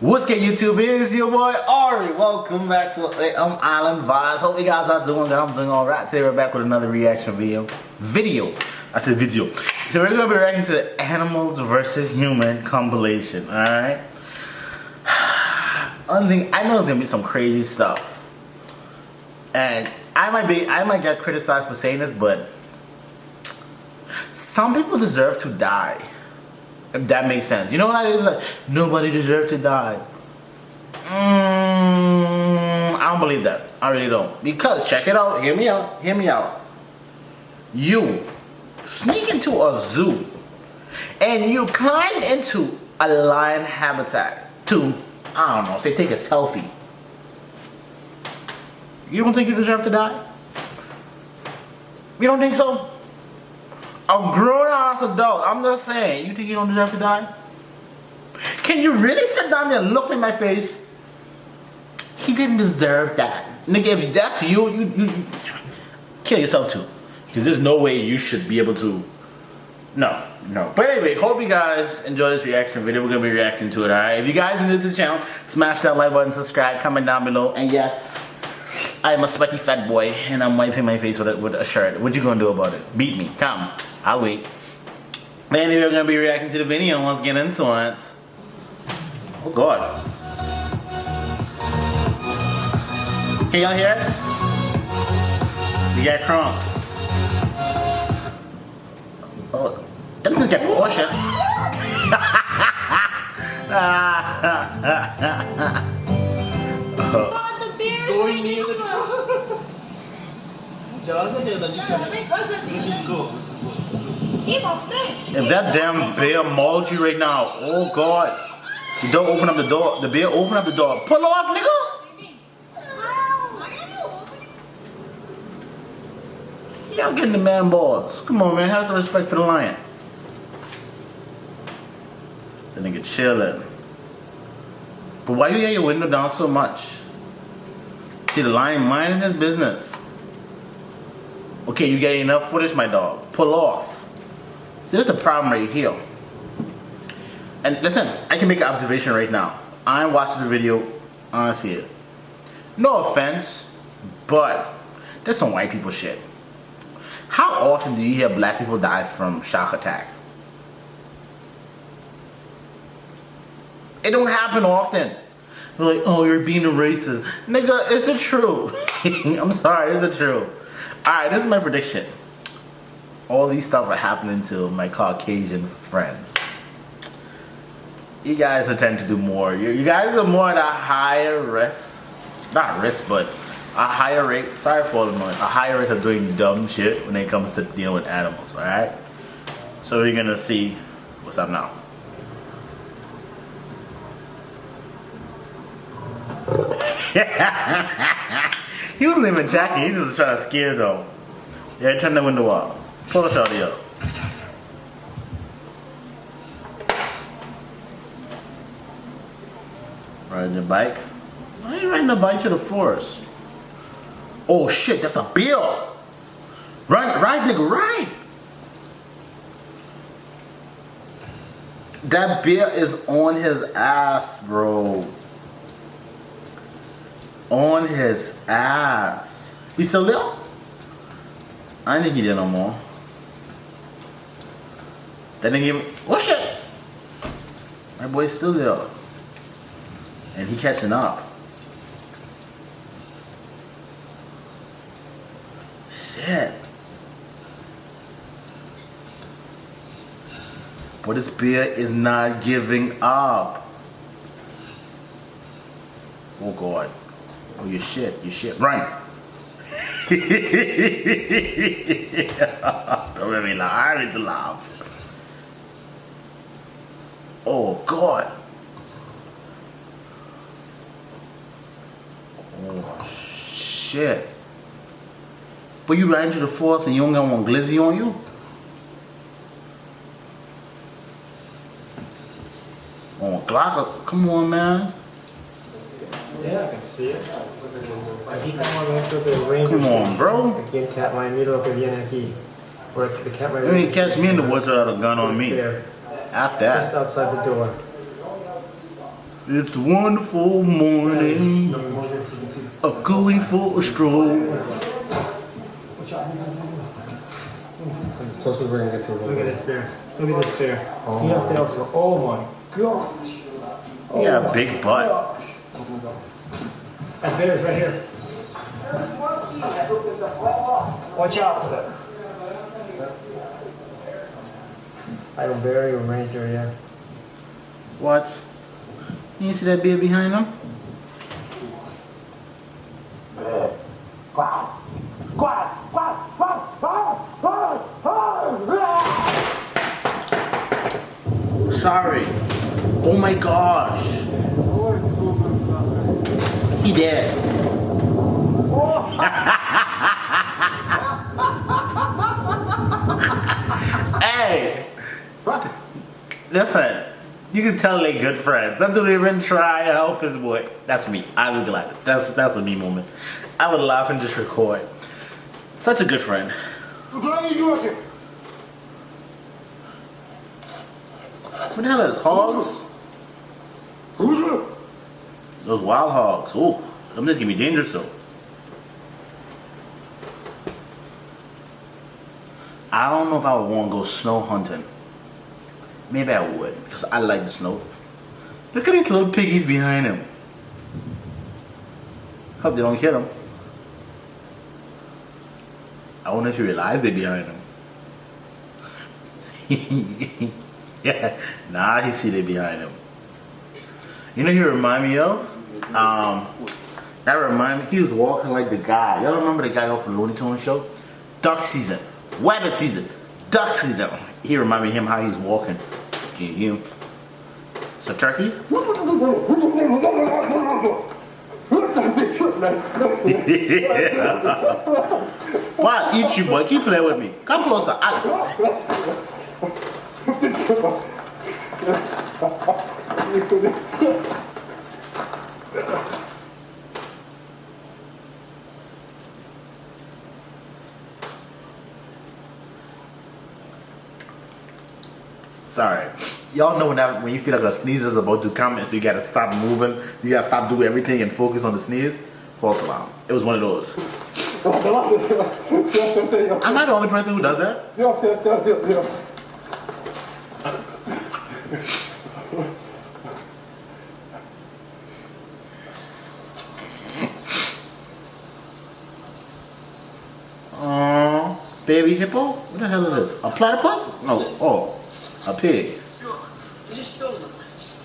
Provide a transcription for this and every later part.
What's good, YouTube? It's your boy Ari. Welcome back to Island Vibes. Hope you guys are doing good. I'm doing alright. Today we're back with another reaction video. I said video. So we're gonna be reacting to Animals versus Human compilation. Alright. Only thing I know there's gonna be some crazy stuff. And I might get criticized for saying this, but some people deserve to die. If that makes sense. You know what I mean? Like, nobody deserves to die. I don't believe that. I really don't. Because, check it out. Hear me out. Hear me out. You sneak into a zoo and you climb into a lion habitat to, I don't know, say take a selfie. You don't think you deserve to die? You don't think so? A grown-ass adult, I'm just saying, you think you don't deserve to die? Can you really sit down there and look me in my face? He didn't deserve that. Nigga, if that's you kill yourself too. Because there's no way you should be able to. No. But anyway, hope you guys enjoy this reaction video. We're going to be reacting to it, alright? If you guys are new to the channel, smash that like button, subscribe, comment down below. And yes, I am a sweaty fat boy, and I'm wiping my face with a shirt. What you gonna do about it? Beat me. Come. I'll wait. But anyway, we're gonna be reacting to the video. Let's get into it. Oh God. Can y'all hear it? We got crunk. Oh, that doesn't get bullshit. If that damn bear mauled you right now, oh God. You don't open up the door. The bear open up the door. Pull off, nigga! Y'all getting the man balls. Come on, man. Have some respect for the lion. The nigga chilling. But why you got your window down so much? See the lion minding his business. Okay, you get enough footage, my dog. Pull off. See, there's a problem right here. And listen, I can make an observation right now. I'm watching the video, I see it. No offense, but there's some white people shit. How often do you hear black people die from shock attack? It don't happen often. They're like, oh, you're being a racist. Nigga, it's the truth. I'm sorry, it's the truth. Alright, this is my prediction. All these stuff are happening to my Caucasian friends. You guys tend to do more. You guys are more at a higher risk. Not risk, but a higher rate. Sorry for all the noise. A higher rate of doing dumb shit when it comes to dealing with animals, alright? So we're gonna see what's up now. He wasn't even attacking, he just trying to scare though. Yeah, turn the window up. Pull the shorty up. Riding the bike? Why are you riding the bike to the forest? Oh shit, that's a bear! Ride, nigga, ride! That bear is on his ass, bro. On his ass. He still there? I didn't think he did no more. That nigga even. Oh shit! My boy's still there. And he catching up. Shit. But this bear is not giving up. Oh God. Oh, you shit, run! Don't make me laugh, I need to laugh. Oh God. Oh shit. But you ran to the forest and you don't got one glizzy on you? Oh, Glock, come on, man. Yeah, I can see it. Come on, bro. Aquí el cat might middle que viene aquí. Or the cat might. You ain't catch me in the woods without a gun on me. After that. Just outside the door. It's a wonderful morning of going for a stroll. As close as we're gonna get to a Look at this bear. Look at this bear. Oh. You have to also. Oh my gosh. You got a big butt. That bear's right here. Watch out for that. I don't bury or ranger, yeah. What? You see that bear behind him? Sorry. Oh my gosh. He dead. Hey. Listen. You can tell they good friends. That dude even try to help his boy. That's me. I would be glad. That's a me moment. I would laugh and just record. Such a good friend. What the hell is hogs? Those wild hogs. Ooh, them just can be dangerous though. I don't know if I would want to go snow hunting. Maybe I would, because I like the snow. Look at these little piggies behind him. Hope they don't kill him. I wonder if he realized they're behind him. Yeah, nah, he see they behind him. You know who he remind me of? That remind me, he was walking like the guy. Y'all remember the guy off the Looney Tunes show? Duck season, rabbit season, duck season. He remind me of him how he's walking. Can you hear him? So turkey? What? Eat you, boy. Keep playing with me. Come closer. Sorry. Y'all know when you feel like a sneeze is about to come, and so you gotta stop moving, you gotta stop doing everything and focus on the sneeze. False alarm. It was one of those. Am I the only person who does that? Baby hippo? What the hell is this? A platypus? No. Oh, a pig.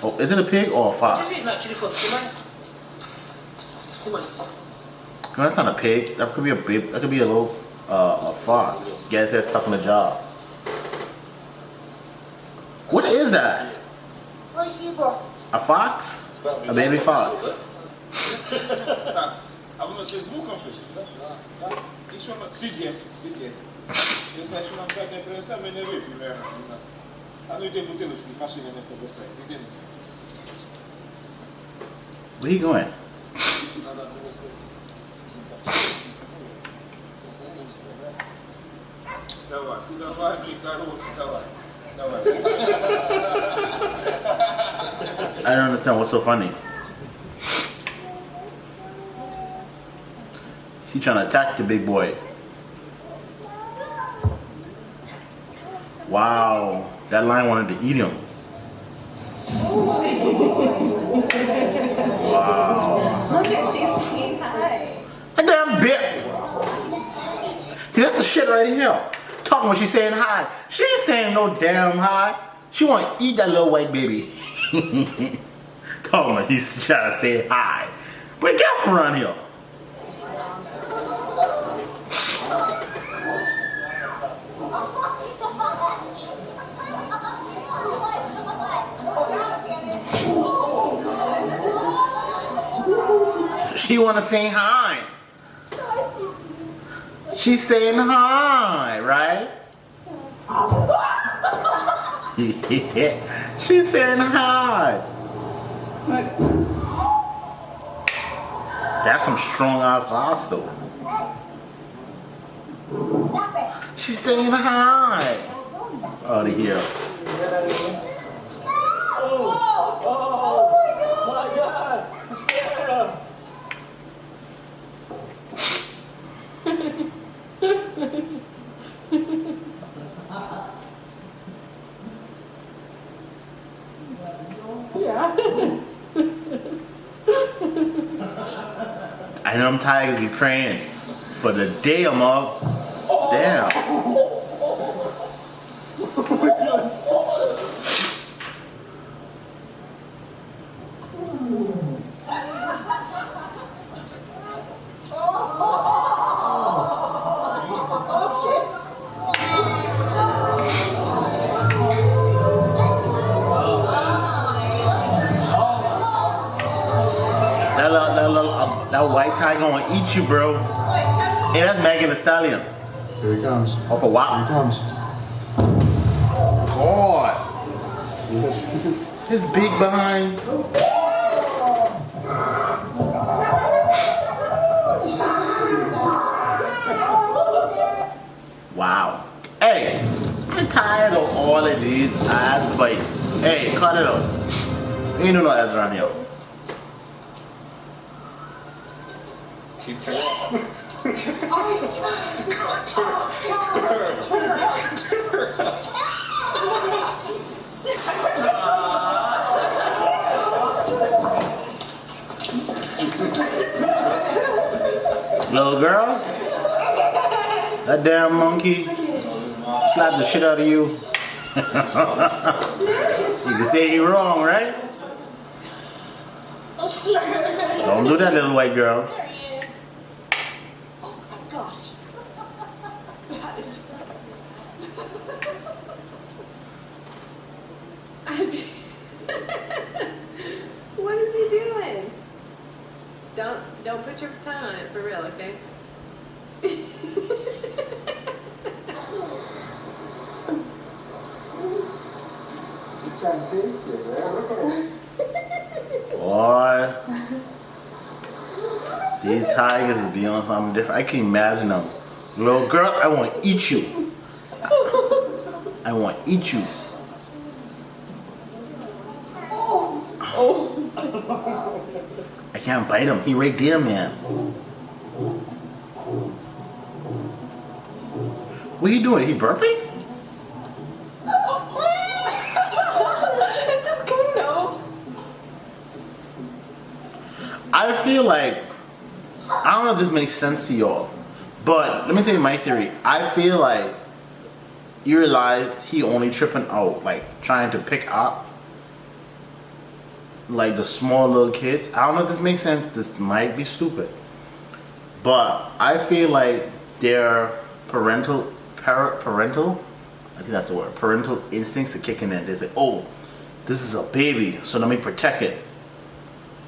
Oh, is it a pig or a fox? No, that's not a pig. That could be a big. That could be a little a fox. Get his head stuck in a job. What is that? A fox? A baby fox? Where you going? I don't understand what's so funny. He trying to attack the big boy. Wow, that lion wanted to eat him. Wow. Look at she's saying hi. A damn bit. See, that's the shit right here. Talking when she's saying hi. She ain't saying no damn hi. She want to eat that little white baby. Talking when he's trying to say hi. But get from around here. She want to say hi. She's saying hi, right? She's saying hi. That's some strong ass glass though. She's saying hi. Out of here. Oh my god! I know them tigers be praying for the day I'm up. Damn. That white tiger gonna eat you, bro. Hey, that's Megan Thee Stallion. Here he comes. Oh, for what? Here he comes. God. See this? His big behind. Wow. Hey, I'm tired of all of these ads, but hey, cut it out. Ain't no ads around here. Little girl, that damn monkey slapped the shit out of you. You can say you're wrong, right? Don't do that, little white girl. What is he doing? Don't put your tongue on it for real, okay? Boy, these tigers is beyond something different. I can imagine them. Little girl, I want to eat you. I want to eat you. I can't bite him. He right there, man. What are you doing? He burping? I feel like, I don't know if this makes sense to y'all, but let me tell you my theory. I feel like you realized he only tripping out, like trying to pick up like the small little kids. I don't know if this makes sense. This might be stupid, but I feel like their parental, I think that's the word, parental instincts are kicking in. They say, oh, this is a baby, so let me protect it.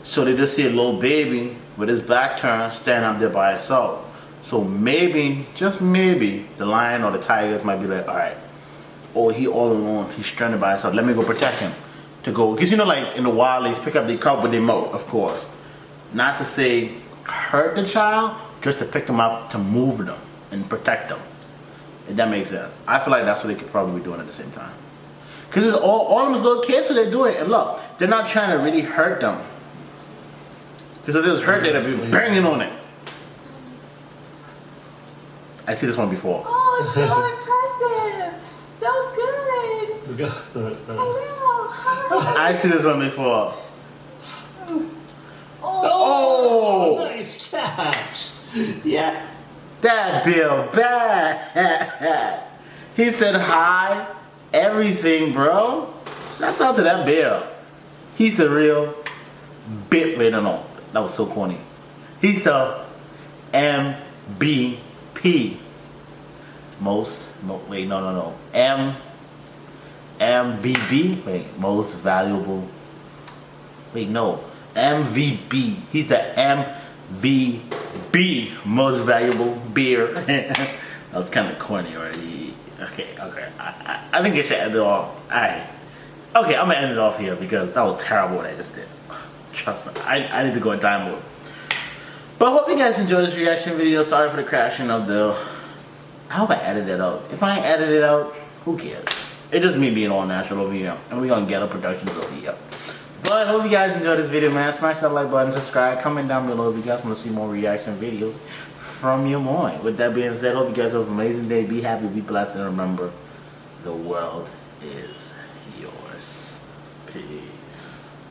So they just see a little baby with his back turned standing up there by itself. So maybe, just maybe, the lion or the tigers might be like, all right, oh, he all alone, he's stranded by himself, let me go protect him. To go, because you know, like in the wild, they pick up the cub with their mouth, of course. Not to say hurt the child, just to pick them up to move them and protect them. If that makes sense. I feel like that's what they could probably be doing at the same time. Because it's all of those little kids, so they're doing it. And look, they're not trying to really hurt them. Because if it was hurt, they'd be banging on it. I see this one before. Oh, so impressive! So good! Hello! Hi! I see this one before. Oh, nice catch. Yeah. That Bill bad. He said hi, everything, bro. Shouts out to that Bill. He's the real bit. Wait, no. That was so corny. He's the MVP. MVB. Wait, most valuable. Wait, no. MVP. He's the MVP, most valuable beer. That was kind of corny already. Okay. I think I should end it off. Okay, I'm gonna end it off here because that was terrible what I just did. Trust me, I need to go in time mode. But I hope you guys enjoyed this reaction video. Sorry for the crashing of the. I hope I edited it out. If I ain't edited it out, who cares? It's just me being all natural over here, and we're gonna get our productions over here. But I hope you guys enjoyed this video, man. Smash that like button, subscribe, comment down below if you guys want to see more reaction videos from your boy. With that being said, hope you guys have an amazing day. Be happy, be blessed, and remember, the world is yours. Peace.